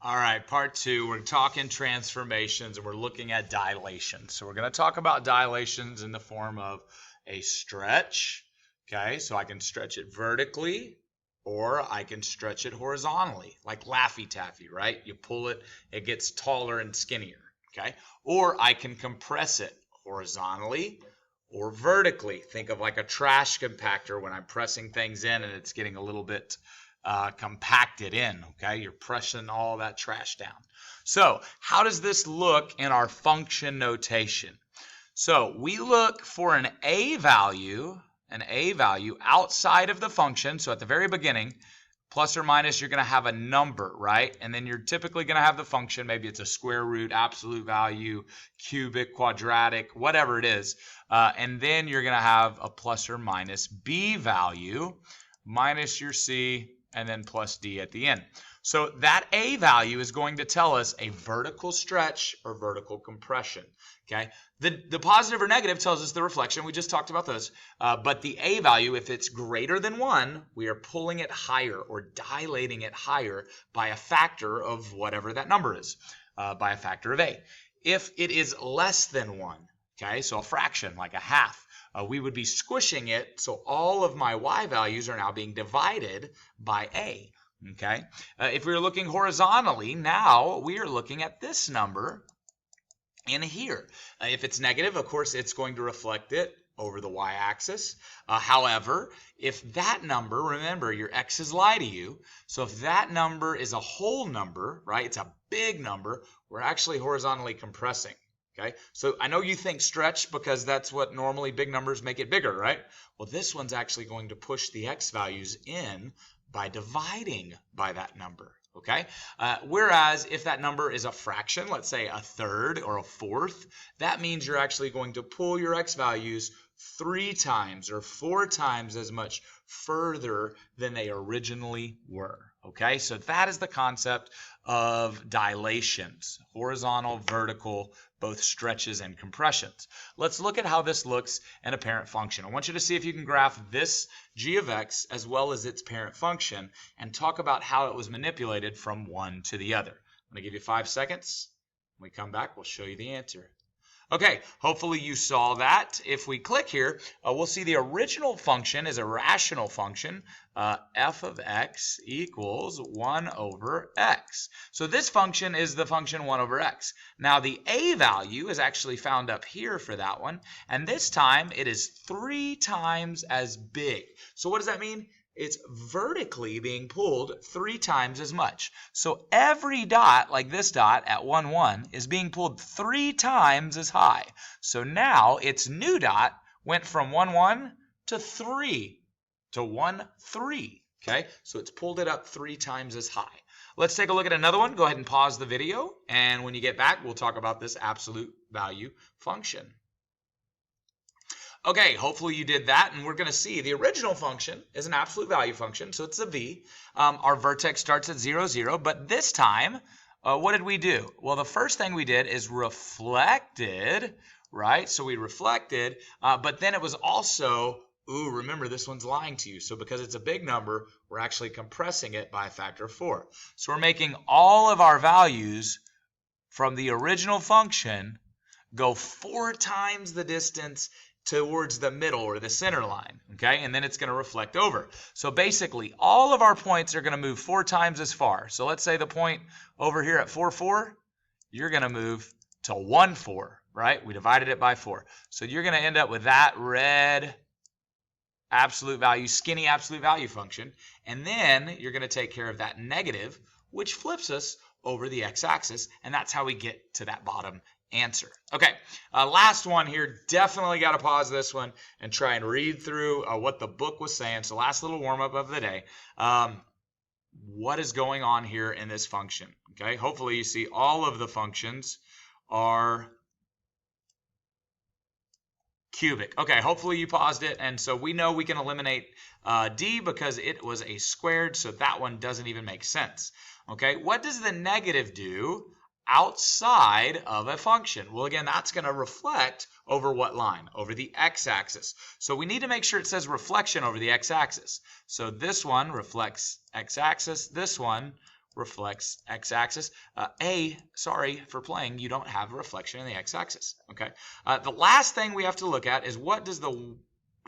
All right, part two, we're talking transformations and we're looking at dilations. So we're going to talk about dilations in the form of a stretch, okay? So I can stretch it vertically or I can stretch it horizontally, like Laffy Taffy, right? You pull it, it gets taller and skinnier, okay? Or I can compress it horizontally or vertically. Think of like a trash compactor when I'm pressing things in and it's getting a little bit compacted in, okay? You're pressing all that trash down. So how does this look in our function notation? So we look for an A value outside of the function. So at the very beginning, plus or minus, you're going to have a number, right? And then you're typically going to have the function. Maybe it's a square root, absolute value, cubic, quadratic, whatever it is. And then you're going to have a plus or minus B value minus your C, and then plus D at the end. So that A value is going to tell us a vertical stretch or vertical compression, okay? The positive or negative tells us the reflection. We just talked about those. But the A value, if it's greater than 1, we are pulling it higher or dilating it higher by a factor of whatever that number is, by a factor of A. If it is less than 1, okay, so a fraction, like a half, we would be squishing it, so all of my Y values are now being divided by A, okay? If we were looking horizontally, now we are looking at this number in here. If it's negative, of course, it's going to reflect it over the Y-axis. However, if that number, remember, your X's lie to you, so if that number is a whole number, right, it's a big number, we're actually horizontally compressing. Okay, so I know you think stretch because that's what normally big numbers make it bigger, right? Well, this one's actually going to push the X values in by dividing by that number, okay? Whereas if that number is a fraction, let's say a third or a fourth, that means you're actually going to pull your X values 3 times or 4 times as much further than they originally were, okay? So that is the concept of dilations, horizontal, vertical, both stretches and compressions. Let's look at how this looks in a parent function. I want you to see if you can graph this g of x as well as its parent function and talk about how it was manipulated from one to the other. I'm going to give you 5 seconds. When we come back, we'll show you the answer. Okay, hopefully you saw that. If we click here, we'll see the original function is a rational function, f of x equals 1 over x. So this function is the function 1 over x. Now the a value is actually found up here for that one, and this time it is 3 times as big. So what does that mean? It's vertically being pulled 3 times as much. So every dot, like this dot at 1, 1, is being pulled 3 times as high. So now its new dot went from 1, 1 to 3 to 1, 3. Okay, so it's pulled it up 3 times as high. Let's take a look at another one. Go ahead and pause the video, and when you get back, we'll talk about this absolute value function. Okay, hopefully you did that, and we're going to see the original function is an absolute value function, so it's a v. Our vertex starts at 0, 0, but this time, what did we do? Well, the first thing we did is reflected, right? So we reflected, but then it was also, ooh, remember this one's lying to you. So because it's a big number, we're actually compressing it by a factor of 4. So we're making all of our values from the original function go 4 times the distance towards the middle or the center line, okay? And then it's going to reflect over. So basically, all of our points are going to move 4 times as far. So let's say the point over here at 4, 4, you're going to move to 1, 4, right? We divided it by 4. So you're going to end up with that red absolute value, skinny absolute value function. And then you're going to take care of that negative, which flips us over the x-axis. And that's how we get to that bottom answer. Okay, last one here. Definitely got to pause this one and try and read through what the book was saying. So last little warm-up of the day. What is going on here in this function? Okay, hopefully you see all of the functions are cubic. Okay, hopefully you paused it, and so we know we can eliminate d because it was a squared, so that one doesn't even make sense. Okay, what does the negative do outside of a function? Well, again, that's going to reflect over what line? Over the x-axis. So we need to make sure it says reflection over the x-axis. So this one reflects x-axis. This one reflects x-axis. Sorry for playing, you don't have a reflection in the x-axis. Okay. The last thing we have to look at is what does the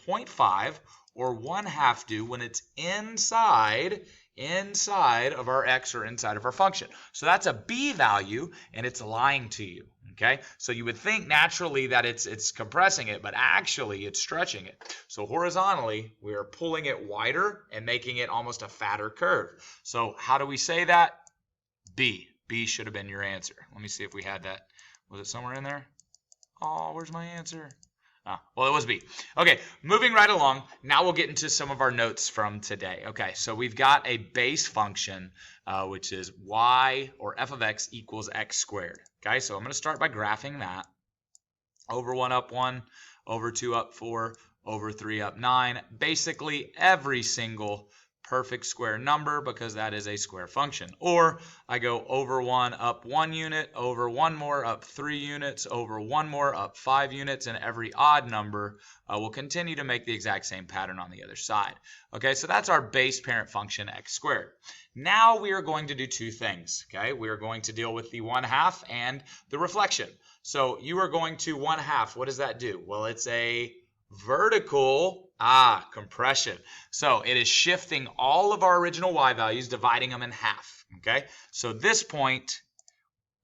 0.5 or 1/2 do when it's inside of our x or inside of our function. So that's a b value, and it's lying to you. Okay, so you would think naturally that it's compressing it, but actually it's stretching it. So horizontally, we are pulling it wider and making it almost a fatter curve. So how do we say that? B. B should have been your answer. Let me see if we had that. Was it somewhere in there? Oh, where's my answer? Well, it was B. Okay, moving right along. Now we'll get into some of our notes from today. Okay, so we've got a base function, which is y or f of x equals x squared. Okay, so I'm going to start by graphing that. Over 1 up 1, over 2 up 4, over 3 up 9. Basically every single perfect square number, because that is a square function. Or I go over 1 up 1 unit, over 1 more up 3 units, over 1 more up 5 units, and every odd number will continue to make the exact same pattern on the other side. Okay, so that's our base parent function x squared. Now we are going to do two things. Okay, we are going to deal with the 1/2 and the reflection. So you are going to 1/2. What does that do? Well, it's a vertical compression. So it is shifting all of our original y values, dividing them in half. Okay, so this point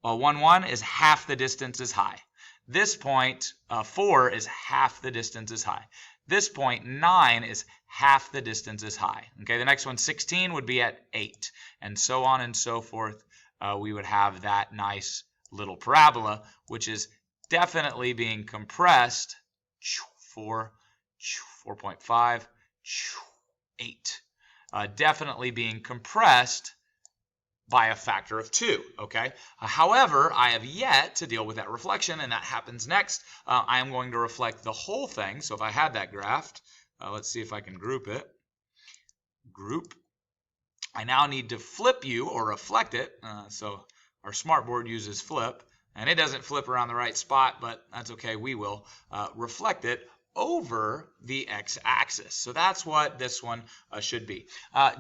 1, 1 is half the distance as high. This point 4 is half the distance as high. This point 9 is half the distance as high. Okay, the next one 16 would be at 8, and so on and so forth. We would have that nice little parabola, which is definitely being compressed. 4.5, 8. Definitely being compressed by a factor of 2. Okay. However, I have yet to deal with that reflection, and that happens next. I am going to reflect the whole thing. So if I had that graphed, let's see if I can group it. Group. I now need to flip you or reflect it. So our smartboard uses flip, and it doesn't flip around the right spot, but that's okay. We will reflect it over the x-axis. So that's what this one should be.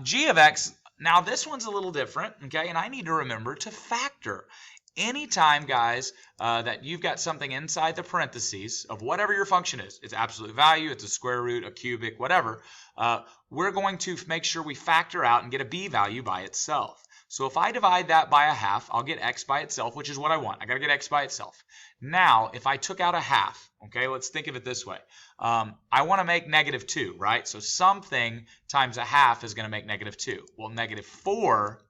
G of x, now this one's a little different, okay, and I need to remember to factor. Anytime, guys, that you've got something inside the parentheses of whatever your function is, it's absolute value, it's a square root, a cubic, whatever, we're going to make sure we factor out and get a b value by itself. So if I divide that by 1/2, I'll get x by itself, which is what I want. I got to get x by itself. Now, if I took out 1/2, okay, let's think of it this way. I want to make -2, right? So something times 1/2 is going to make -2. Well, -4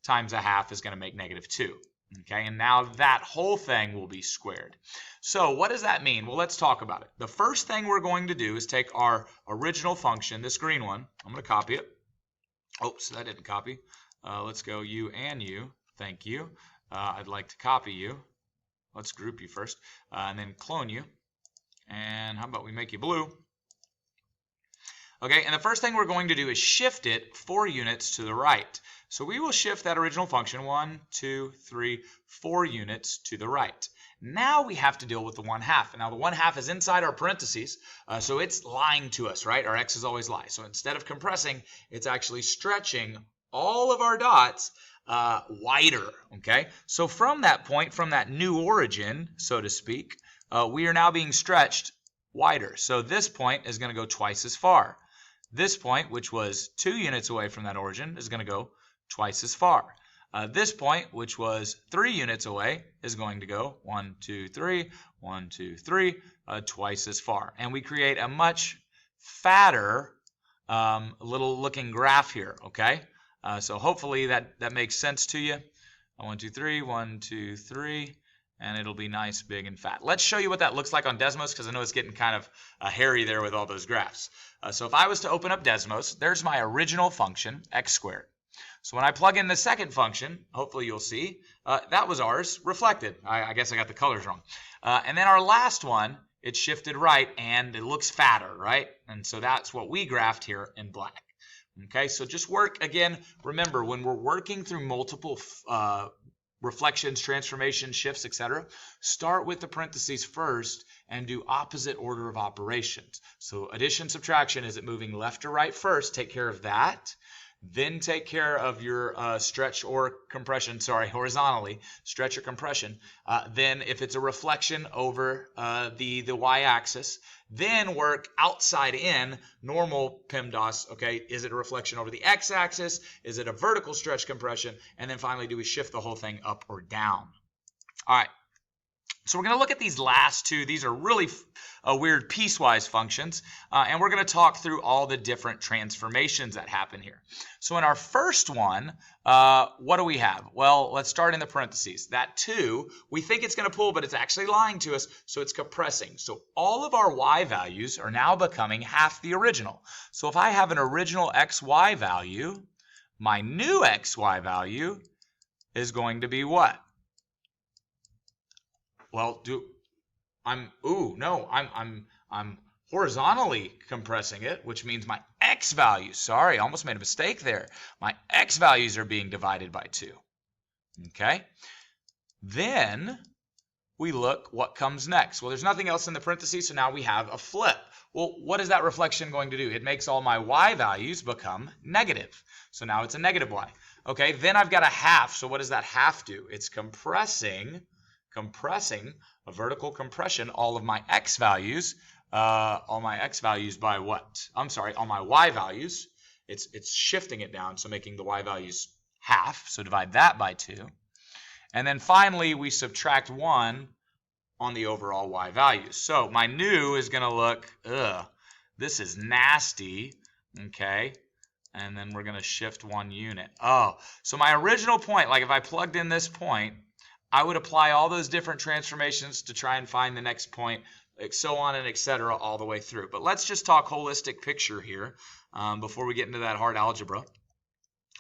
times 1/2 is going to make -2. Okay, and now that whole thing will be squared. So what does that mean? Well, let's talk about it. The first thing we're going to do is take our original function, this green one. I'm going to copy it. Oops, that didn't copy. Let's go you and you. Thank you. I'd like to copy you. Let's group you first, and then clone you. And how about we make you blue? Okay, and the first thing we're going to do is shift it 4 units to the right. So we will shift that original function 1, 2, 3, 4 units to the right. Now we have to deal with the 1/2. Now the 1/2 is inside our parentheses, so it's lying to us, right? Our x's always lie. So instead of compressing, it's actually stretching all of our dots wider. Okay, so from that point, from that new origin, so to speak, we are now being stretched wider. So this point is going to go twice as far. This point, which was 2 units away from that origin, is going to go twice as far. This point, which was 3 units away, is going to go 1, 2, 3, 1, 2, 3, twice as far. And we create a much fatter little looking graph here. Okay, so hopefully that makes sense to you. 1, 2, 3, 1, 2, 3. And it'll be nice, big, and fat. Let's show you what that looks like on Desmos, because I know it's getting kind of hairy there with all those graphs. So if I was to open up Desmos, there's my original function, x squared. So when I plug in the second function, hopefully you'll see, that was ours reflected. I guess I got the colors wrong. And then our last one, it shifted right, and it looks fatter, right? And so that's what we graphed here in black. Okay, so just work, again, remember, when we're working through multiple reflections, transformations, shifts, etc., start with the parentheses first and do opposite order of operations. So addition, subtraction, is it moving left or right first? Take care of that. then take care of your stretch or compression, sorry, horizontally, stretch or compression. Then if it's a reflection over the y-axis, then work outside in, normal PEMDAS, okay? Is it a reflection over the x-axis? Is it a vertical stretch compression? And then finally, do we shift the whole thing up or down? All right. So we're going to look at these last two. These are really weird piecewise functions, and we're going to talk through all the different transformations that happen here. So in our first one, what do we have? Well, let's start in the parentheses. That 2, we think it's going to pull, but it's actually lying to us, so it's compressing. So all of our y values are now becoming half the original. So if I have an original xy value, my new xy value is going to be what? Well, I'm horizontally compressing it, which means my x values, sorry, I almost made a mistake there. My x values are being divided by 2. Okay? Then we look what comes next. Well, there's nothing else in the parentheses, so now we have a flip. Well, what is that reflection going to do? It makes all my y values become negative. So now it's a negative y. Okay, then I've got a half. So what does that half do? It's compressing a vertical compression, all my x values by what? I'm sorry, all my y values. It's shifting it down, so making the y values half. So divide that by 2. And then finally, we subtract 1 on the overall y values. So my new is going to look, this is nasty, okay? And then we're going to shift 1 unit. Oh, so my original point, like if I plugged in this point, I would apply all those different transformations to try and find the next point, so on and etc. all the way through. But let's just talk holistic picture here before we get into that hard algebra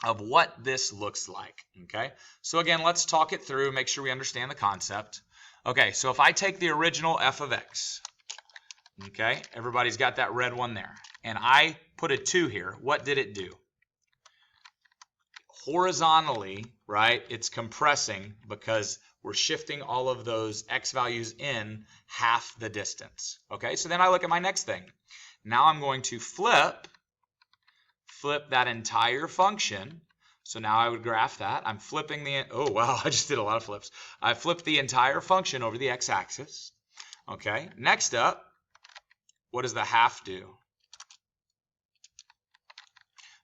of what this looks like. Okay, so again, let's talk it through, make sure we understand the concept. Okay, so if I take the original f of x, okay, everybody's got that red one there, and I put a 2 here, what did it do? Horizontally, right, it's compressing because we're shifting all of those x values in half the distance. Okay, so then I look at my next thing. Now I'm going to flip that entire function. So now I would graph that. I'm flipping the, oh wow, I just did a lot of flips. I flipped the entire function over the x-axis. Okay, next up, what does the half do?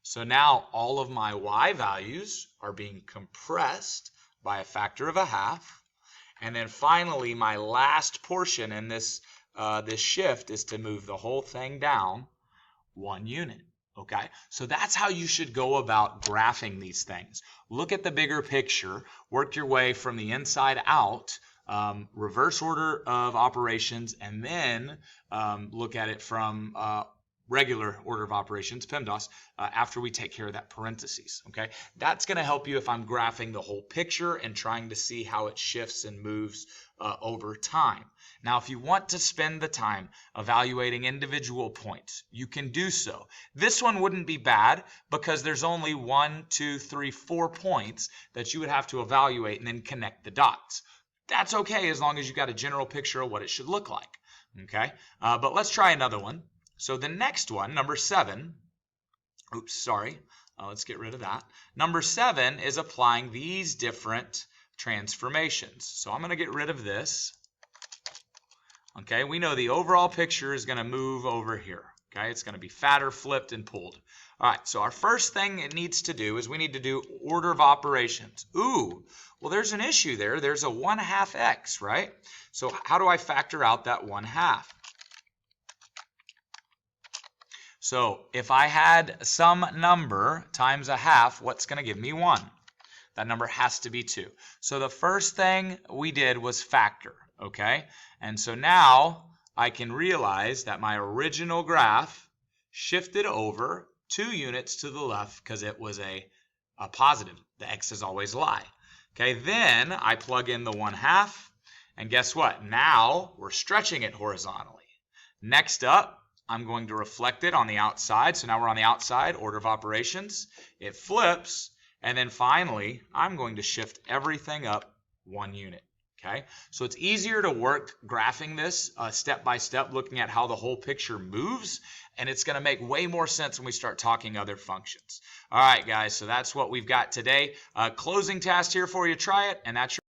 So now all of my y values are being compressed by a factor of a half. And then finally, my last portion in this shift is to move the whole thing down 1 unit. Okay, so that's how you should go about graphing these things. Look at the bigger picture, work your way from the inside out, reverse order of operations, and then look at it from regular order of operations, PEMDAS, after we take care of that parentheses, okay? That's going to help you if I'm graphing the whole picture and trying to see how it shifts and moves over time. Now, if you want to spend the time evaluating individual points, you can do so. This one wouldn't be bad because there's only 1, 2, 3, 4 points that you would have to evaluate and then connect the dots. That's okay as long as you've got a general picture of what it should look like, okay? But let's try another one. So the next one, number 7, oops, sorry, let's get rid of that. Number 7 is applying these different transformations. So I'm going to get rid of this. Okay, we know the overall picture is going to move over here. Okay, it's going to be fatter, flipped, and pulled. All right, so our first thing it needs to do is we need to do order of operations. Ooh, well, there's an issue there. There's a 1/2 x, right? So how do I factor out that 1/2? So if I had some number times a half, what's going to give me 1? That number has to be 2. So the first thing we did was factor, okay? And so now I can realize that my original graph shifted over 2 units to the left because it was a positive. The x's always lie. Okay, then I plug in the 1/2, and guess what? Now we're stretching it horizontally. Next up, I'm going to reflect it on the outside. So now we're on the outside, order of operations. It flips. And then finally, I'm going to shift everything up 1 unit. Okay, so it's easier to work graphing this step by step, looking at how the whole picture moves, and it's going to make way more sense when we start talking other functions. All right, guys, so that's what we've got today. Closing task here for you. Try it, and that's your